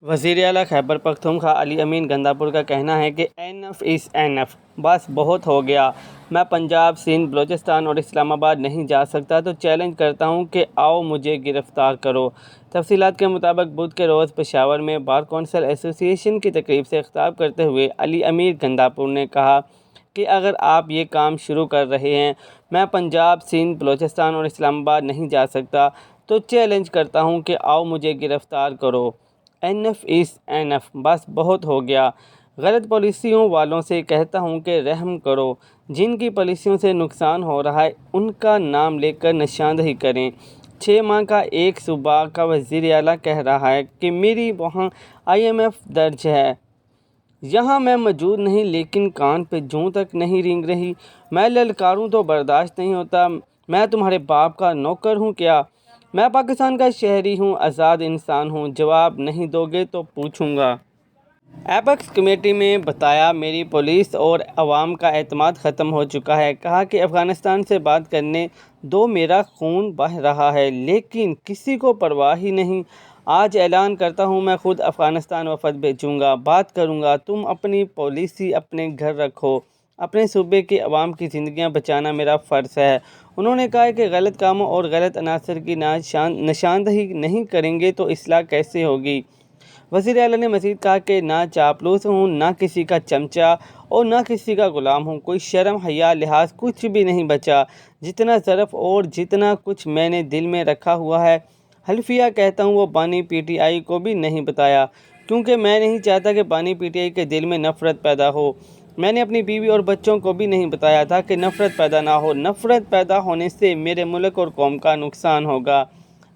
وزیر اعلیٰ خیبر پختونخوا علی امین گنداپور کا کہنا ہے کہ اینف از اینف، بس بہت ہو گیا۔ میں پنجاب، سندھ، بلوچستان اور اسلام آباد نہیں جا سکتا تو چیلنج کرتا ہوں کہ آؤ مجھے گرفتار کرو۔ تفصیلات کے مطابق بدھ کے روز پشاور میں بار کونسل ایسوسی ایشن کی تقریب سے خطاب کرتے ہوئے علی امین گنداپور نے کہا کہ اگر آپ یہ کام شروع کر رہے ہیں، میں پنجاب، سندھ، بلوچستان اور اسلام آباد نہیں جا سکتا تو چیلنج کرتا ہوں کہ آؤ مجھے گرفتار کرو۔ اینف از اینف، بس بہت ہو گیا۔ غلط پالیسیوں والوں سے کہتا ہوں کہ رحم کرو۔ جن کی پالیسیوں سے نقصان ہو رہا ہے ان کا نام لے کر نشاندہی کریں۔ 6 ماہ کا ایک صوبہ کا وزیر اعلیٰ کہہ رہا ہے کہ میری وہاں IMF درج ہے، یہاں میں موجود نہیں، لیکن کان پہ جوں تک نہیں رینگ رہی۔ میں للکاروں تو برداشت نہیں ہوتا۔ میں تمہارے باپ کا نوکر ہوں کیا؟ میں پاکستان کا شہری ہوں، آزاد انسان ہوں۔ جواب نہیں دو گے تو پوچھوں گا۔ ایپیکس کمیٹی میں بتایا میری پولیس اور عوام کا اعتماد ختم ہو چکا ہے۔ کہا کہ افغانستان سے بات کرنے دو، میرا خون بہہ رہا ہے لیکن کسی کو پرواہ ہی نہیں۔ آج اعلان کرتا ہوں میں خود افغانستان وفد بھیجوں گا، بات کروں گا۔ تم اپنی پالیسی اپنے گھر رکھو، اپنے صوبے کے عوام کی زندگیاں بچانا میرا فرض ہے۔ انہوں نے کہا کہ غلط کاموں اور غلط عناصر کی نشاندہی نہیں کریں گے تو اصلاح کیسے ہوگی۔ وزیر اعلیٰ نے مزید کہا کہ نہ چاپلوس ہوں، نہ کسی کا چمچہ اور نہ کسی کا غلام ہوں۔ کوئی شرم، حیا، لحاظ کچھ بھی نہیں بچا۔ جتنا ظرف اور جتنا کچھ میں نے دل میں رکھا ہوا ہے، حلفیہ کہتا ہوں وہ بانی PTI کو بھی نہیں بتایا، کیونکہ میں نہیں چاہتا کہ بانی PTI کے دل میں نفرت پیدا ہو۔ میں نے اپنی بیوی اور بچوں کو بھی نہیں بتایا تھا کہ نفرت پیدا نہ ہو۔ نفرت پیدا ہونے سے میرے ملک اور قوم کا نقصان ہوگا۔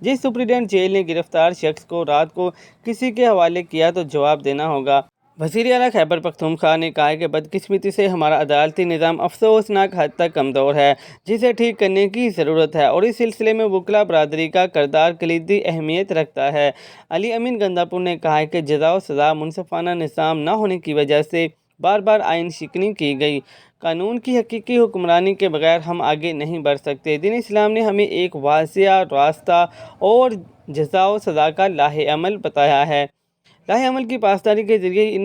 جس سپرنٹینڈنٹ جیل نے گرفتار شخص کو رات کو کسی کے حوالے کیا تو جواب دینا ہوگا۔ وزیر اعلیٰ خیبر پختونخوا نے کہا کہ بدقسمتی سے ہمارا عدالتی نظام افسوسناک حد تک کمزور ہے، جسے ٹھیک کرنے کی ضرورت ہے اور اس سلسلے میں وکلاء برادری کا کردار کلیدی اہمیت رکھتا ہے۔ علی امین گنداپور نے کہا کہ جزا و سزا منصفانہ نظام نہ ہونے کی وجہ سے بار بار آئین شکنی کی گئی۔ قانون کی حقیقی حکمرانی کے بغیر ہم آگے نہیں بڑھ سکتے۔ دین اسلام نے ہمیں ایک واضح راستہ اور جزا و سزا کا لاہ عمل بتایا ہے۔ لاہ عمل کی پاسداری کے ذریعے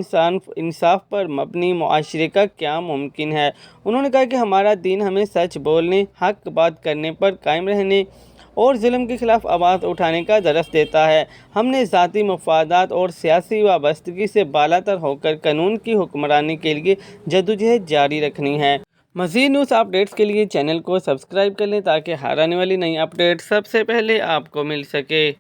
انصاف پر مبنی معاشرے کا قیام ممکن ہے۔ انہوں نے کہا کہ ہمارا دین ہمیں سچ بولنے، حق بات کرنے پر قائم رہنے اور ظلم کے خلاف آواز اٹھانے کا درس دیتا ہے۔ ہم نے ذاتی مفادات اور سیاسی وابستگی سے بالاتر ہو کر قانون کی حکمرانی کے لیے جدوجہد جاری رکھنی ہے۔ مزید نیوز اپڈیٹس کے لیے چینل کو سبسکرائب کر لیں تاکہ ہر آنے والی نئی اپڈیٹ سب سے پہلے آپ کو مل سکے۔